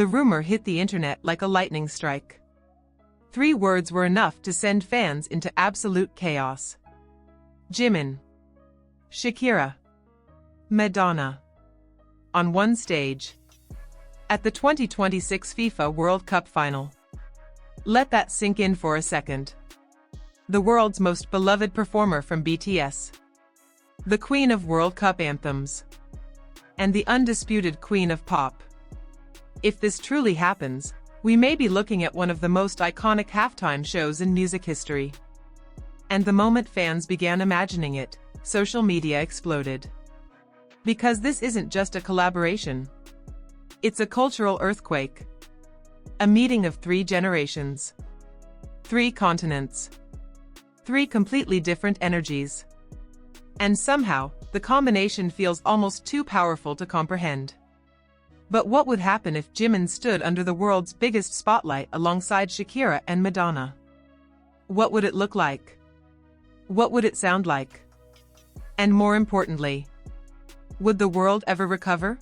The rumor hit the internet like a lightning strike. 3 words were enough to send fans into absolute chaos. Jimin, Shakira, Madonna. On one stage. At the 2026 FIFA World Cup final. Let that sink in for a second. The world's most beloved performer from BTS. The queen of World Cup anthems. And the undisputed queen of pop. If this truly happens, we may be looking at one of the most iconic halftime shows in music history. And the moment fans began imagining it, social media exploded. Because this isn't just a collaboration. It's a cultural earthquake. A meeting of 3 generations. 3 continents. 3 completely different energies. And somehow, the combination feels almost too powerful to comprehend. But what would happen if Jimin stood under the world's biggest spotlight alongside Shakira and Madonna? What would it look like? What would it sound like? And more importantly, would the world ever recover?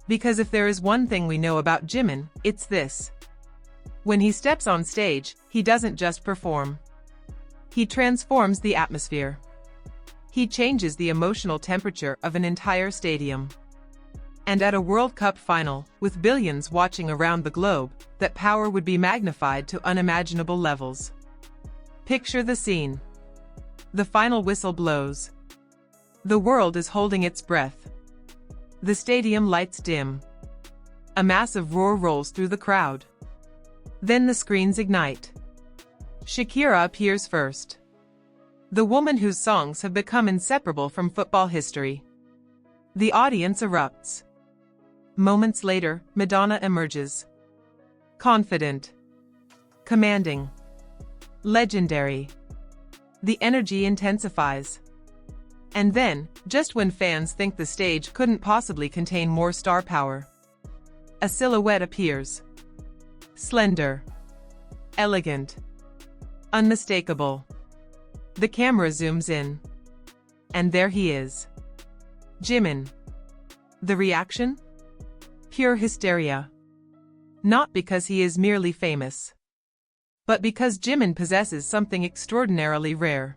Because if there is one thing we know about Jimin, it's this. When he steps on stage, he doesn't just perform. He transforms the atmosphere. He changes the emotional temperature of an entire stadium. And at a World Cup final, with billions watching around the globe, that power would be magnified to unimaginable levels. Picture the scene. The final whistle blows. The world is holding its breath. The stadium lights dim. A massive roar rolls through the crowd. Then the screens ignite. Shakira appears first. The woman whose songs have become inseparable from football history. The audience erupts. Moments later, Madonna emerges. Confident. Commanding. Legendary. The energy intensifies. And then, just when fans think the stage couldn't possibly contain more star power, a silhouette appears. Slender. Elegant. Unmistakable. The camera zooms in. And there he is. Jimin. The reaction? Pure hysteria. Not because he is merely famous, but because Jimin possesses something extraordinarily rare.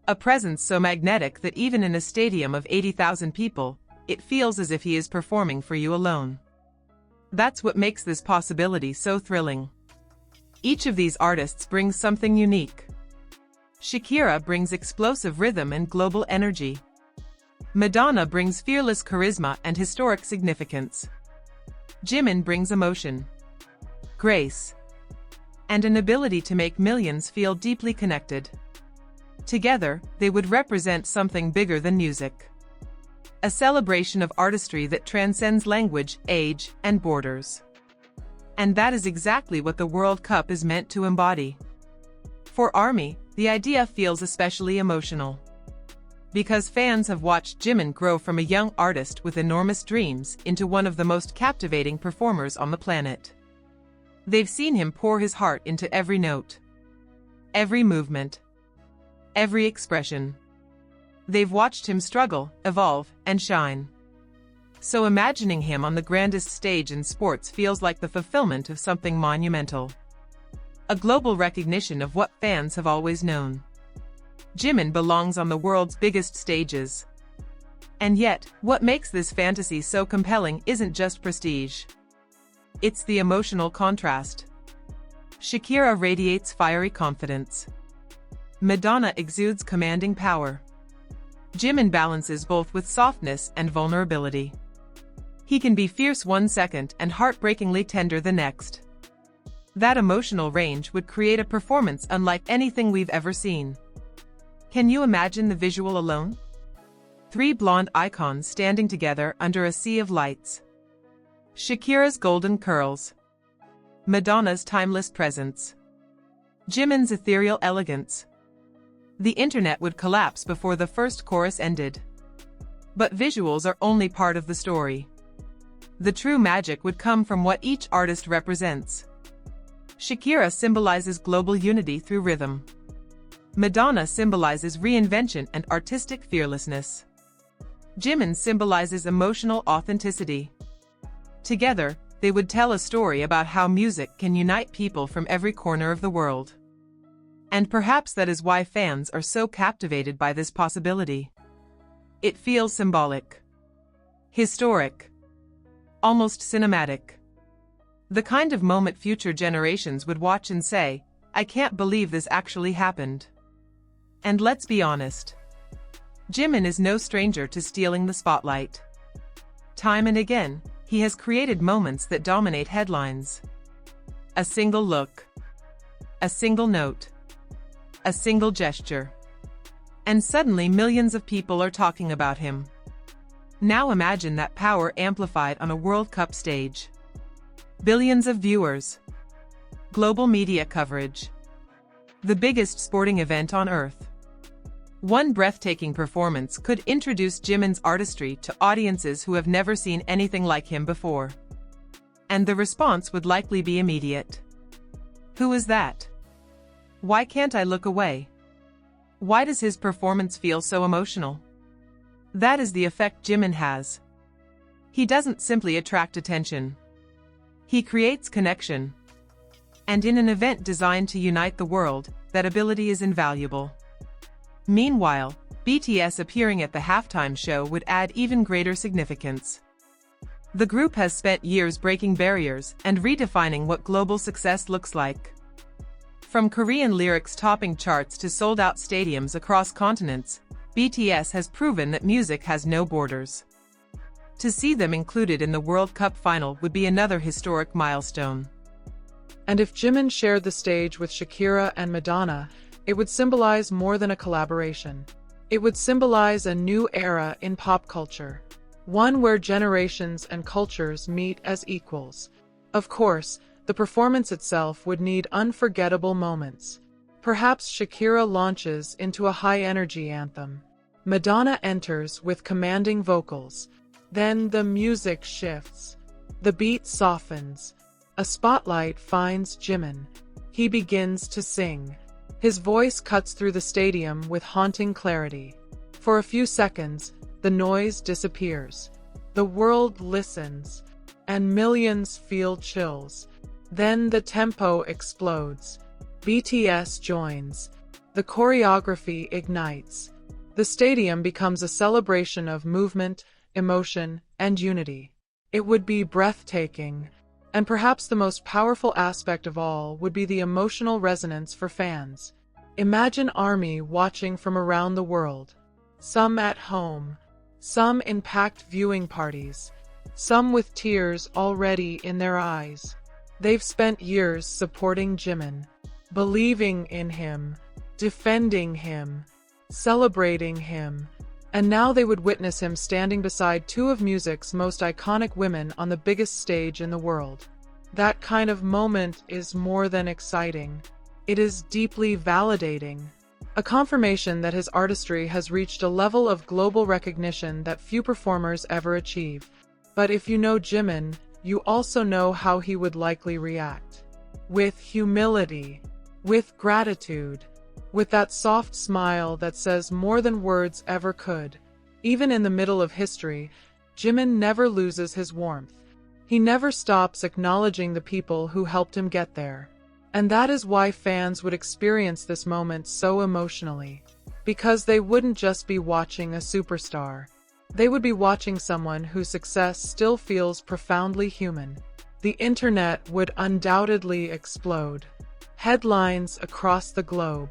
A presence so magnetic that even in a stadium of 80,000 people, it feels as if he is performing for you alone. That's what makes this possibility so thrilling. Each of these artists brings something unique. Shakira brings explosive rhythm and global energy. Madonna brings fearless charisma and historic significance. Jimin brings emotion, grace, and an ability to make millions feel deeply connected. Together, they would represent something bigger than music. A celebration of artistry that transcends language, age, and borders. And that is exactly what the World Cup is meant to embody. For ARMY, the idea feels especially emotional. Because fans have watched Jimin grow from a young artist with enormous dreams into one of the most captivating performers on the planet. They've seen him pour his heart into every note, every movement, every expression. They've watched him struggle, evolve, and shine. So imagining him on the grandest stage in sports feels like the fulfillment of something monumental. A global recognition of what fans have always known. Jimin belongs on the world's biggest stages. And yet, what makes this fantasy so compelling isn't just prestige. It's the emotional contrast. Shakira radiates fiery confidence. Madonna exudes commanding power. Jimin balances both with softness and vulnerability. He can be fierce one second and heartbreakingly tender the next. That emotional range would create a performance unlike anything we've ever seen. Can you imagine the visual alone? 3 blonde icons standing together under a sea of lights. Shakira's golden curls. Madonna's timeless presence. Jimin's ethereal elegance. The internet would collapse before the first chorus ended. But visuals are only part of the story. The true magic would come from what each artist represents. Shakira symbolizes global unity through rhythm. Madonna symbolizes reinvention and artistic fearlessness. Jimin symbolizes emotional authenticity. Together, They would tell a story about how music can unite people from every corner of the world. And perhaps that is why fans are so captivated by this possibility. It feels symbolic, historic, almost cinematic. The kind of moment future generations would watch and say, "I can't believe this actually happened." And let's be honest, Jimin is no stranger to stealing the spotlight. Time and again, he has created moments that dominate headlines. A single look, a single note, a single gesture. And suddenly millions of people are talking about him. Now imagine that power amplified on a World Cup stage. Billions of viewers. Global media coverage. The biggest sporting event on Earth. One breathtaking performance could introduce Jimin's artistry to audiences who have never seen anything like him before. And the response would likely be immediate. Who is that? Why can't I look away? Why does his performance feel so emotional? That is the effect Jimin has. He doesn't simply attract attention. He creates connection. And in an event designed to unite the world, that ability is invaluable. Meanwhile, BTS appearing at the halftime show would add even greater significance. The group has spent years breaking barriers and redefining what global success looks like. From Korean lyrics topping charts to sold-out stadiums across continents, BTS has proven that music has no borders. To see them included in the World Cup final would be another historic milestone. And if Jimin shared the stage with Shakira and Madonna, it would symbolize more than a collaboration. It would symbolize a new era in pop culture, one where generations and cultures meet as equals. Of course, the performance itself would need unforgettable moments. Perhaps Shakira launches into a high-energy anthem. Madonna enters with commanding vocals. Then the music shifts. The beat softens. A spotlight finds Jimin. He begins to sing. His voice cuts through the stadium with haunting clarity. For a few seconds, the noise disappears. The world listens, and millions feel chills. Then the tempo explodes. BTS joins. The choreography ignites. The stadium becomes a celebration of movement, emotion, and unity. It would be breathtaking. And perhaps the most powerful aspect of all would be the emotional resonance for fans. Imagine ARMY watching from around the world. Some at home, some in packed viewing parties, some with tears already in their eyes. They've spent years supporting Jimin, believing in him, defending him, celebrating him, and now they would witness him standing beside two of music's most iconic women on the biggest stage in the world. That kind of moment is more than exciting. It is deeply validating. A confirmation that his artistry has reached a level of global recognition that few performers ever achieve. But if you know Jimin, you also know how he would likely react. With humility, with gratitude, with that soft smile that says more than words ever could. Even in the middle of history, Jimin never loses his warmth. He never stops acknowledging the people who helped him get there. And that is why fans would experience this moment so emotionally. Because they wouldn't just be watching a superstar. They would be watching someone whose success still feels profoundly human. The internet would undoubtedly explode. Headlines across the globe.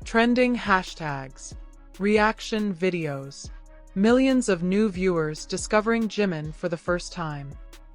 Trending hashtags. Reaction videos. Millions of new viewers discovering Jimin for the first time.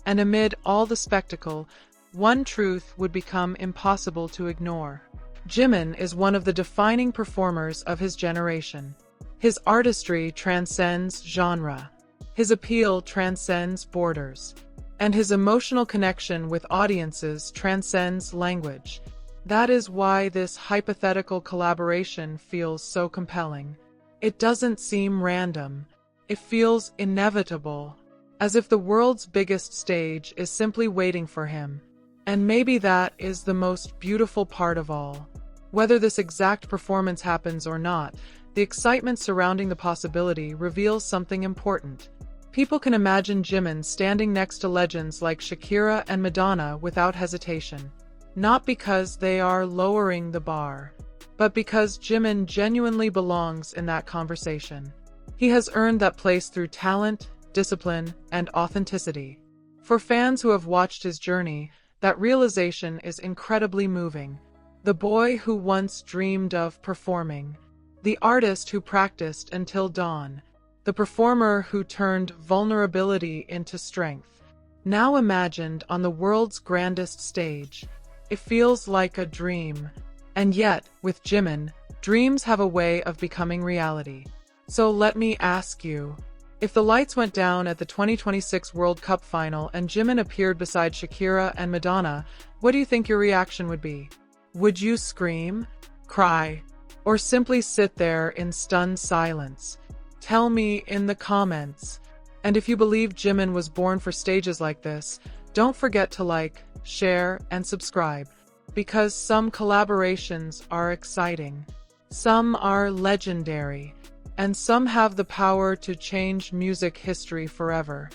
And amid all the spectacle, one truth would become impossible to ignore. Jimin is one of the defining performers of his generation. His artistry transcends genre. His appeal transcends borders. And his emotional connection with audiences transcends language. That is why this hypothetical collaboration feels so compelling. It doesn't seem random. It feels inevitable, as if the world's biggest stage is simply waiting for him. And maybe that is the most beautiful part of all. Whether this exact performance happens or not, the excitement surrounding the possibility reveals something important. People can imagine Jimin standing next to legends like Shakira and Madonna without hesitation. Not because they are lowering the bar, but because Jimin genuinely belongs in that conversation. He has earned that place through talent, discipline, and authenticity. For fans who have watched his journey, that realization is incredibly moving. The boy who once dreamed of performing, the artist who practiced until dawn, the performer who turned vulnerability into strength, now imagined on the world's grandest stage. It feels like a dream. And yet, with Jimin, dreams have a way of becoming reality. So let me ask you, if the lights went down at the 2026 World Cup final and Jimin appeared beside Shakira and Madonna, what do you think your reaction would be? Would you scream, cry, or simply sit there in stunned silence? Tell me in the comments. And if you believe Jimin was born for stages like this, don't forget to like, share, and subscribe. Because some collaborations are exciting, some are legendary, and some have the power to change music history forever.